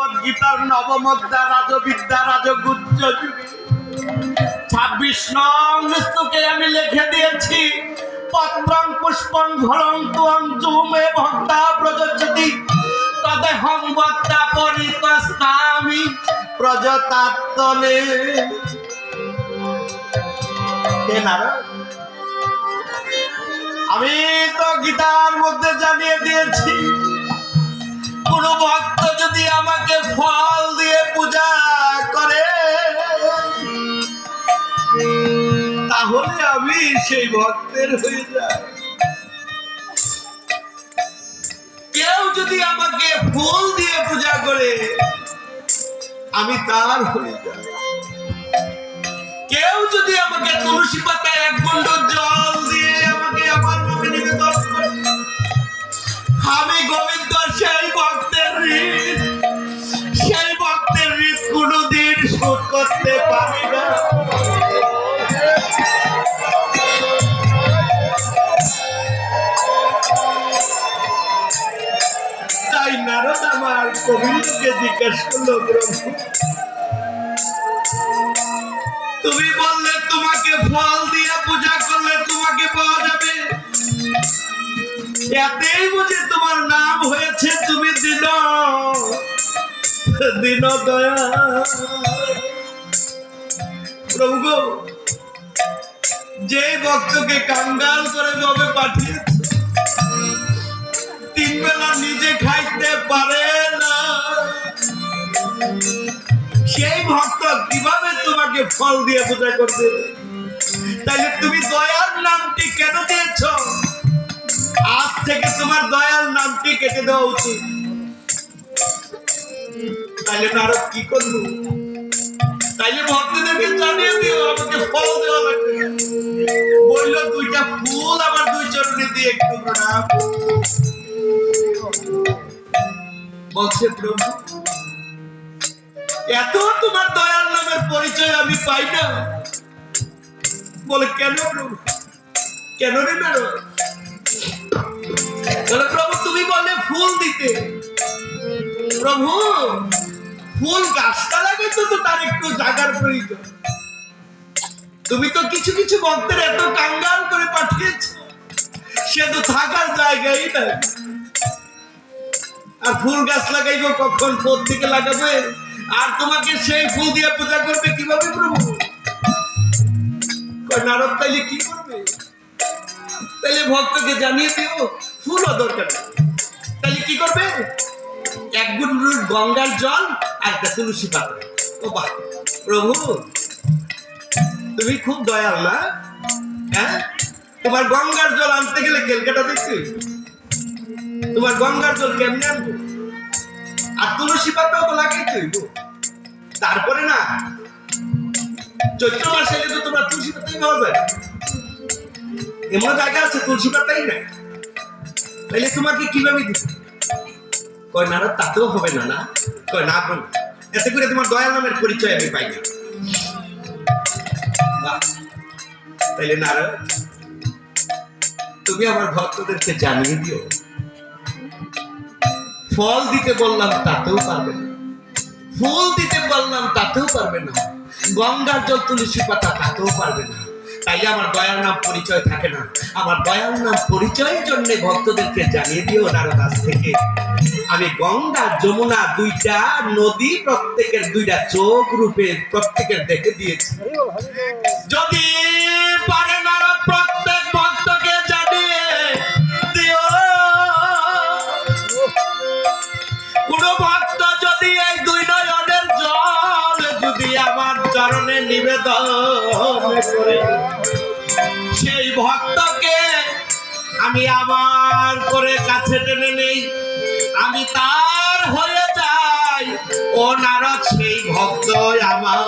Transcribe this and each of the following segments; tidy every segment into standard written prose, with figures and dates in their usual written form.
ভগবত গীতার নবম অধ্যায় রাজবিদ্যা রাজগুহ্য যুগে 26 নং শ্লোকে আমি লিখে দিয়েছি, পত্রং পুষ্পং ফলং ত্বং যুমে ভক্তা প্রযচ্ছতি তদেহং ভক্তা পরিতস্তামি প্রজতাত্তনে। আমি তো গীতার মধ্যে জানিয়ে দিয়েছি, কোন ভক্ত যদি আমাকে ফল দিয়ে পূজা করে তাহলে আমি সেই ভক্তের হয়ে যাই। কেউ যদি আমাকে ফুল দিয়ে পূজা করে আমি তার হয়ে যাই। কেউ যদি আমাকে তুলসী পাতায় 1 গুণ্ড জল দিয়ে আমাকে আমার নামে নিবেদন করে আমি গোবিন্দ সেই ভক্তের ঋণ কোনদিন শোধ করতে পারি না। তাই নারদ আমার গোবিন্দকে জিজ্ঞাসা করলো, প্রভু তুমি বললে তোমাকে ফল দিয়ে পূজা করলে তোমাকে পাওয়া যাবে, এতেই বুঝে তোমার নাম হয়েছে তুমি দীন দয়া। প্রভু গো, যে ভক্তকে কাঙ্গাল করে ভাবে পাঠিয়েছে, 3 বেলা নিজে খাইতে পারে না, সেই ভক্ত কিভাবে তোমাকে ফল দিয়ে পূজা করবে? তাইলে তুমি দয়ার নামটি কেন দিয়েছ? আজ থেকে তোমার দয়ার নামটি কেটে দেওয়া উচিত। তাইলে নারদ কি করবো? তাইলে ভক্তদেরকে জানিয়ে দিও আমাকে ফল দেওয়া লাগবে। বললো 2টা ফুল আমার 2 চরণে দিয়ে একটু প্রণাম। বলছে প্রভু এত তোমার দয়ার নামের পরিচয় আমি পাই না। বলে কেন প্রভু? কেন রে নারদ? বলে প্রভু তুমি বললে ফুল দিতে। প্রভু ফুল গাছটা লাগে তো তার একটু জায়গার প্রয়োজন। তুমি তো কিছু কিছু ভক্তের এত কাঙ্গাল করে পাঠিয়েছ, সে তো থাকার জায়গাই নাই। আর ফুল গাছ লাগাইবো কখন? কোথা থেকে লাগাবে? আর তোমাকে সেই ফুল দিয়ে পূজা করবে কিভাবে প্রভু? নারদ তাইলে কি করবে? তাইলে ভক্তকে জানিয়ে দিও ফুলও দরকার নেই। তাইলে কি করবে? 1 গুণ্ড গঙ্গার জল আর একটা তুলসী পাতা। ও বাহ প্রভু তুমি খুব দয়াল না? হ্যাঁ, তোমার গঙ্গার জল আনতে গেলে কেলকাটা দেখছি, তোমার গঙ্গার জল কেমনে আনবো? আর তুলসী পাতাও তো লাগাইতে হইব। তারপরে না চৈত্র মাসে এলে তো তোমরা তুলসী পাতাই পাওয়া যায়। এমন জায়গা আছে তুলসী পাতাই না, তাইলে তোমাকে কিভাবে দিতে? কয় নারদ তাতেও হবে না। না কয় না, এতে করে তোমার দয়াল নামের পরিচয় আমি পাই না। তাইলে নারদ তুমি আমার ভক্তদেরকে জানিয়ে দিও, ফল দিতে বললাম তাতেও পারবে না, ফুল দিতে বললাম তাতেও পারবে না, গঙ্গার জল তুলসী পাতা তাতেও পারবে না। তাই আমার দয়ার নাম পরিচয় থাকে না। আমার দয়ার নাম পরিচয়ের জন্য ভক্তদেরকে জানিয়ে দিও নারদ আজ থেকে আমি গঙ্গা যমুনা 2টা নদী, প্রত্যেকের 2টা চোখ রূপে প্রত্যেকের দেখে দিয়েছি। যদি পারে নারদ প্রত্যেক ভক্তকে জানিয়ে দিও, কোন ভক্ত যদি এই 2 নয়নের জল যদি আমার চরণে নিবেদন করে সেই ভক্তকে আমি আমার করে কাছে টেনে নেই, আমি তার হয়ে যাই। ও নারদ সেই ভক্ত আমার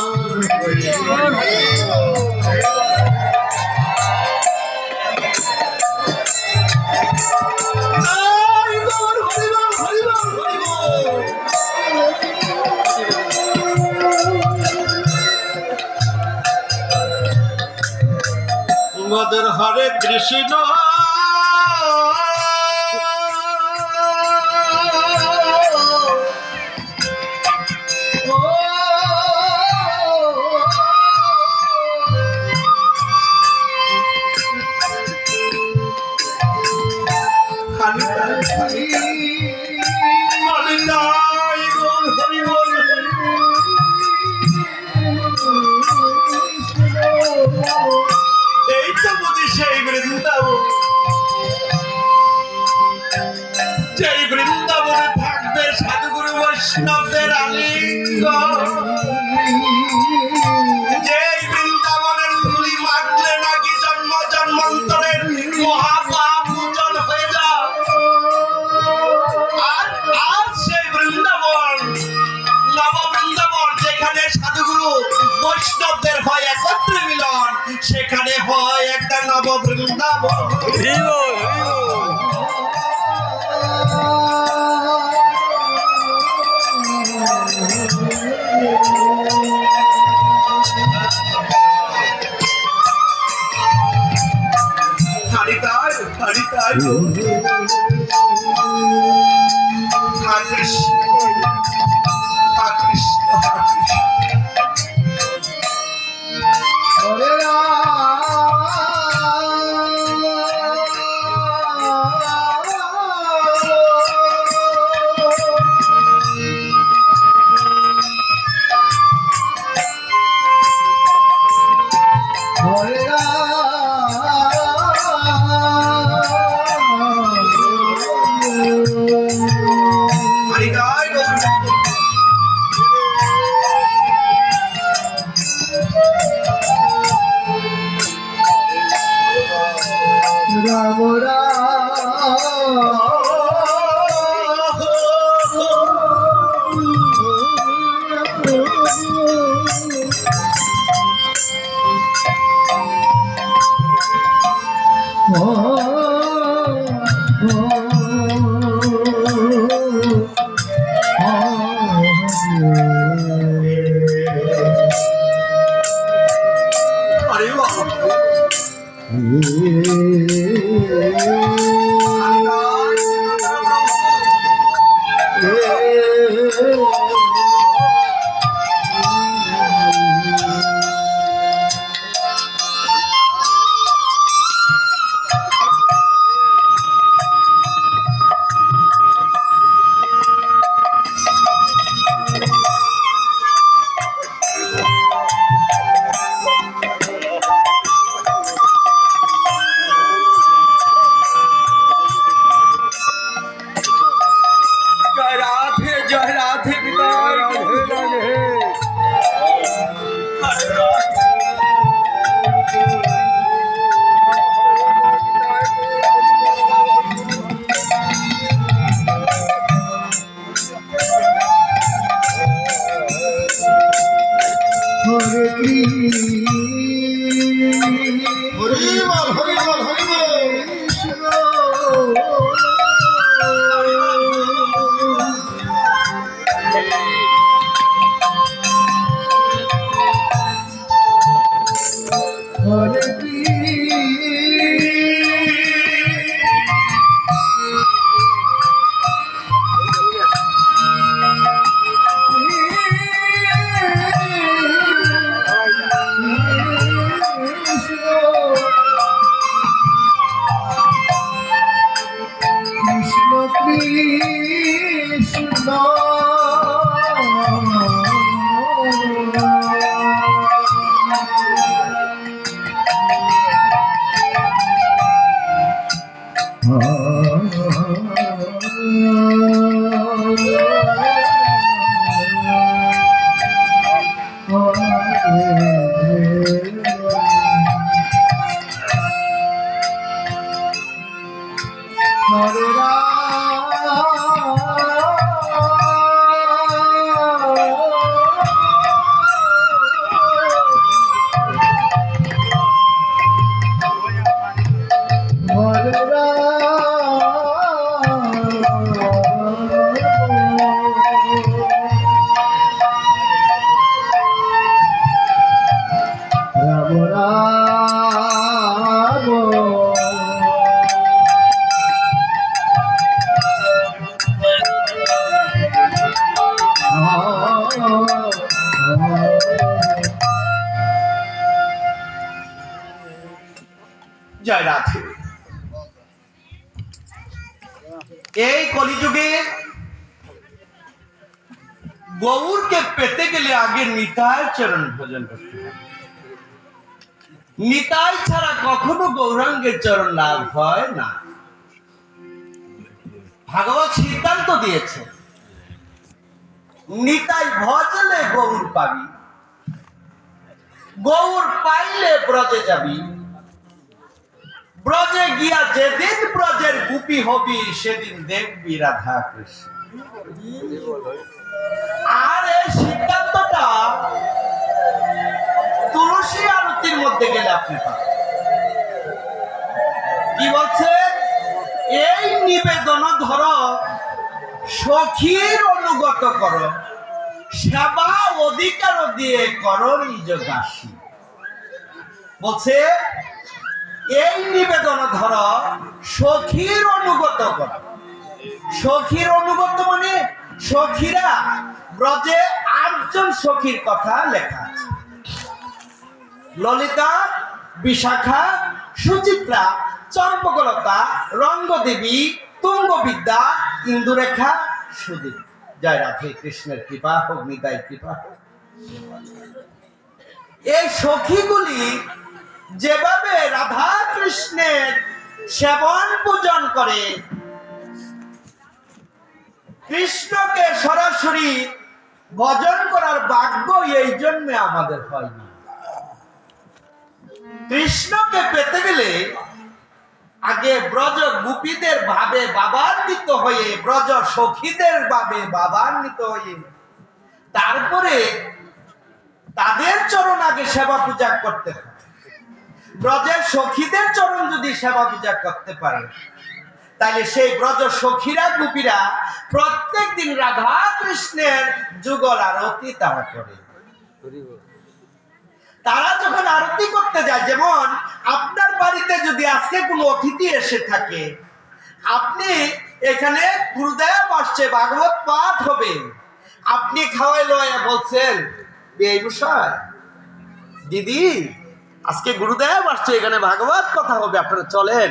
মদর হরে কৃষ্ণ বৈষ্ণবদের আলিঙ্গ যে বৃন্দাবনের ধুলি মারলে নাকি জন্ম জন্মান্তরের মহাপাপ মোচন হয়ে যায়। আর আজ সেই বৃন্দাবন নববৃন্দাবন যেখানে সাধুগুরু বৈষ্ণবদের হয় একত্রে মিলন, সেখানে হয় একটা নববৃন্দাবন। হরিতাই হরিতাই কৃষ্ণ কৃষ্ণ হরে জয় রাধে। এই কলিযুগে গৌরকে পেতে গেলে আগে নিতাই চরণ ভজন করতে হবে। নিতাই ছাড়া কখনো গৌরাঙ্গের চরণ লাভ হয় না। ভাগবত সিদ্ধান্ত দিয়েছে নিতাই ভজলে গৌর পাবি, গৌর পাইলে ব্রজে যাবি, ব্রজে গিয়া যেদিন ব্রজের গোপী হবি সেদিন দেখবি রাধা কৃষ্ণ। আর এই সিদ্ধান্তটা তুলসী আরতির মধ্যে গেলে আপনি পাবেন। কি বলছে? এই নিবেদন ধর, সখীর অনুগত কর, সেবা অধিকার দিয়ে কর নিজ দাসী। বলছে এই নিবেদন ধর, সখীর অনুগত কর। সখীর অনুগত মানে সখীরা, ব্রজে 8 জন সখীর কথা লেখা আছে। ললিতা, বিশাখা, সুচিত্রা, চম্পকলতা, রঙ্গদেবী, তুঙ্গবিদ্যা, ইন্দুরেখা, সুদীপ। জয় রাধে কৃষ্ণের কৃপা হোক, নিতাই কৃপা হোক। এই সখীগুলি যেভাবে রাধা কৃষ্ণের সেবন পূজন করে, কৃষ্ণকে সরাসরি ভজন করার ভাগ্য এই জন্য আমাদের হয়নি। কৃষ্ণকে পেতে গেলে আগে ব্রজ গোপীদের ভাবে বাবান্বিত হয়ে, ব্রজ সখীদের ভাবে বাবান্বিত হয়ে, তারপরে তাদের চরণ আগে সেবা পূজা করতে হয়। ব্রজের সখীদের চরণ যদি সেবা পূজা করতে পারে, তাহলে সেই ব্রজ সখীরা গোপীরা প্রত্যেক দিন রাধা কৃষ্ণের যুগল আরতি তারা করে। তারা যখন আরতি করতে যায়, যেমন আপনার বাড়িতে যদি আজকে কোনো অতিথি এসে থাকে, আপনি এখানে গুরুদেব আসছে, ভাগবত পাঠ হবে, আপনি খাওয়াই লয় বলছেন, এই বিষয় দিদি আজকে গুরুদেব আসছে, এখানে ভাগবত কথা হবে, আপনারা চলেন।